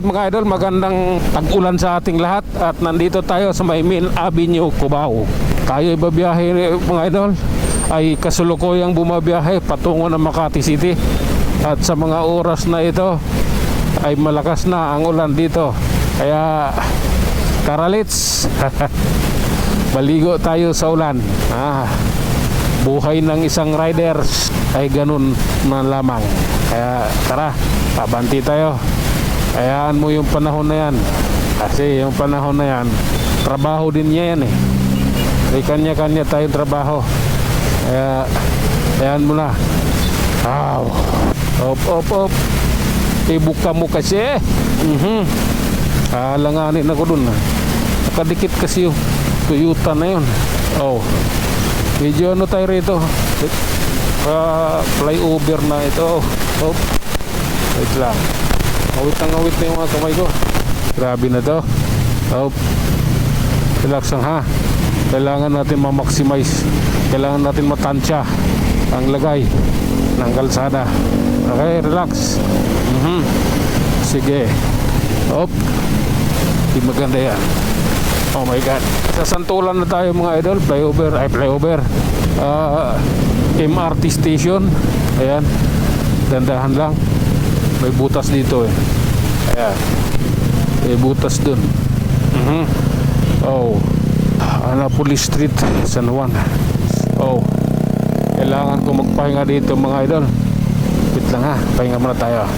mga idol, magandang tag-ulan sa ating lahat. At nandito tayo sa may Main Avenue, Cubao. Tayo ibabiyahe mga idol, ay kasulukuyang bumabiyahe patungo ng Makati City. At sa mga oras na ito ay malakas na ang ulan dito. Kaya karalits, baligo tayo sa ulan. Buhay ng isang riders ay ganun na lamang. Kaya tara, pabanti tayo. Hayaan mo yung panahon na yan, kasi yung panahon na yan, trabaho din niya yan eh. May kanya-kanya tayong trabaho. Kaya hayaan mo na. Op. Ibuka mo kasi. Alanganin ako dun. Nakadikit kasi yung Toyota na yun. Medyo ano tayo rito, flyover na ito. Wait lang. Awit na yung mga kamay ko. Grabe na to. Relax lang ha. Kailangan natin ma-maximize. Kailangan natin matansya ang lagay ng kalsada. Okay, relax. Sige. Di maganda yan. Oh my God. Sa Santulan na tayo mga idol. Flyover. MRT station. Ayan. Dandahan lang. May butas dito eh. Ayan. May butas dun. Police Street, San Juan. Kailangan ko magpahinga dito mga idol. Wait lang ha. Pahinga muna tayo.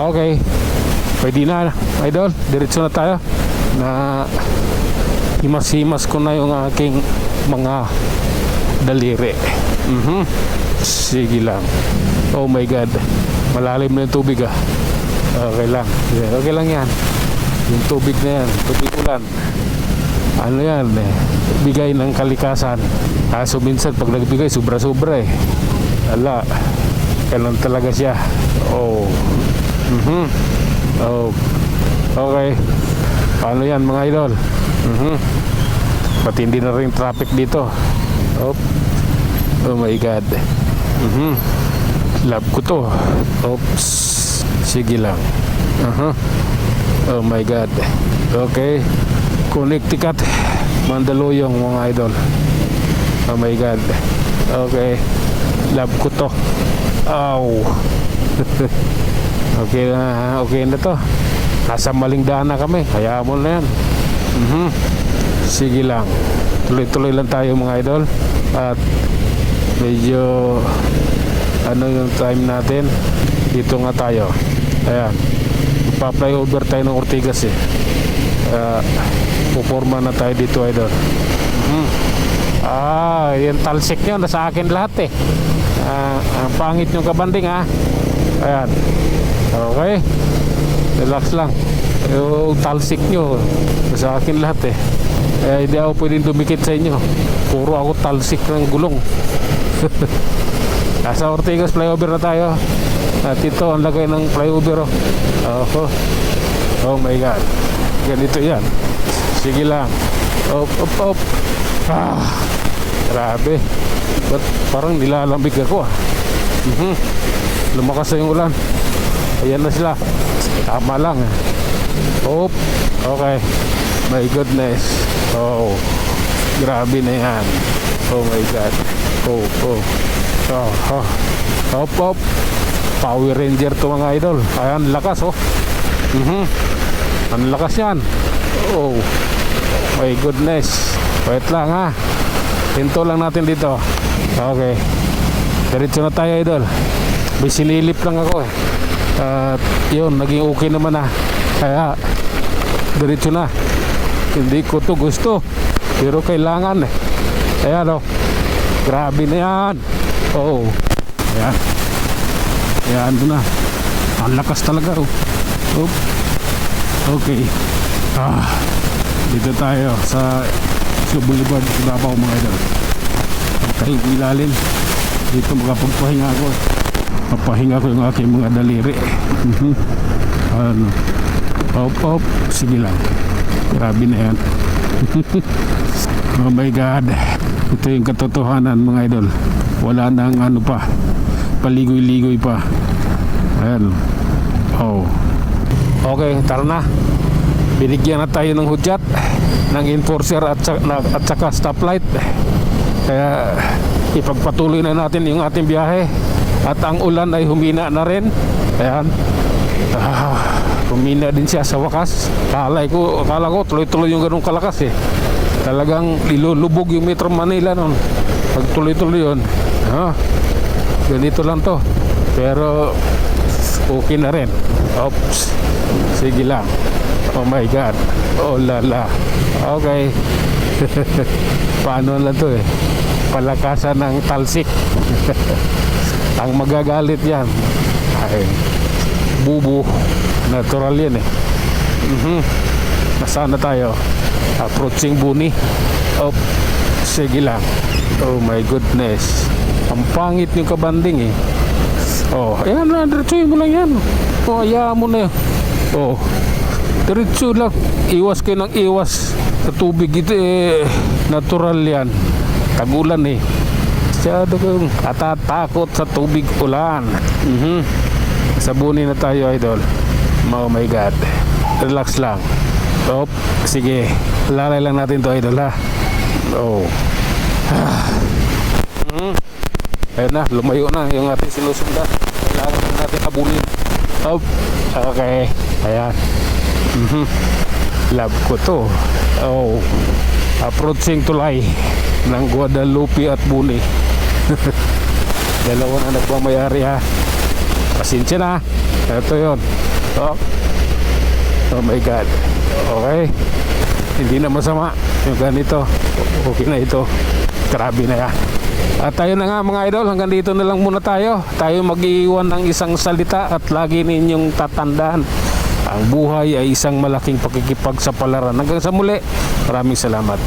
Okay. Pwede na idol. Diretso na tayo. Na himas-himas ko na yung aking mga daliri. Sige lang. Oh my God. Malalim na yung tubig Okay lang. Okay lang yan. Yung tubig na yan, tubig ulan. Ano yan bigay ng kalikasan. Kaso minsan pag nagbigay sobra-sobra eh. Kailan talaga siya. Okay. Paano yan mga idol? Pati hindi na rin traffic dito. Oh my God. Love ko to. Oops. Sige lang. Oh my God. Okay. Connecticut, Mandaluyong mga idol. Oh my God. Okay. Love ko to. Okay na to. Nasa maling daan na kami. Hayaan mo na yan. Sige lang. Tuloy-tuloy lang tayo mga idol. At medyo ano yung time natin. Dito nga tayo. Ayan. Pa-flyover tayo ng Ortigas eh. Puporma na tayo dito idol. Yung talsik nyo nasa akin lahat eh. Ang pangit nyo kabanding ha. Ayan. Okay. Relax lang. Yung talsik nyo nasa akin lahat eh. Hindi ako pwedeng dumikit sa inyo. Puro ako talsik ng gulong. Nasa Ortigas flyover na tayo. At ito ang lagay ng flyover. Oh my God. Ganito yan. Sige lang. Op. Grabe. Ba't parang nilalambig ako Lumakas na yung ulan. Ayan na sila. Tama lang. Okay. My goodness. Grabe na yan. Oh my God. Hop. Power Ranger to mga idol. Ayan, lakas ang lakas yan. My goodness. Wait lang ha. Hinto lang natin dito. Okay. Diretso na tayo idol. May sinilip lang ako At yun, naging okay naman Kaya diretso na. Hindi ko to gusto, pero kailangan Ayan grabe na yan. Ayan. Ayan doon na. Ang lakas talaga Okay. Dito tayo sa Boulevard Cubao mga idol. Tayo ilalim. Dito makapagpahinga ako. Papahinga ko yung aking mga daliri. Op. Sige lang. Grabe na yan. Oh my God. Ito yung katotohanan mga idol. Wala nang pa. Paligoy-ligoy pa. Ayan. Okay, tara na. Binigyan na tayo ng hudyat ng enforcer at saka stoplight. Kaya ipagpatuloy na natin yung ating biyahe. At ang ulan ay humina na rin. Ayan. Humina din siya sa wakas. Akala ko tuloy-tuloy yung ganung kalakas eh. Talagang ilulubog yung Metro Manila nun. Pag tuloy-tuloy yun, ganito lang to. Pero okay na rin. Oops. Sige lang. Oh my God. Oh lala. Okay. Paano lang to eh. Palakasan ng talsik. Ang magagalit yan ay bubu. Natural yan eh. Nasaan na tayo? Approaching Buni. Oh, sige lang. Oh my goodness. Ang pangit yung kabanding eh. Oh, ayan na, diretsuhin mo lang yan. Oh, hayaan mo na. Oh, diretso lang. Iwas kayo ng iwas sa tubig. Ito eh, natural yan. Tagulan eh. Masyado kong atatakot sa tubig ulan. Sa Buni na tayo, idol. Oh my God. Relax lang. Oh, sige. Lalay lang natin to, idol ha. Oh. Ayun na, lumayo na yung ating sinusundan. Kailangan na natin abunin. Oh, okay. Ayan. Love ko to. Oh. Approaching tulay ng Guadalupe at Buni. Dalawa na nagmamayari ha. Pasensya na. Ito yun. Oh. Oh my God. Okay. Hindi na masama yung ganito. Okay na ito. Grabe na yan. At tayo na nga mga idol, hanggang dito na lang muna tayo. Tayo mag-iwan ng isang salita at lagi ninyong tatandaan, ang buhay ay isang malaking pakikipagsapalaran. Hanggang sa muli, maraming salamat.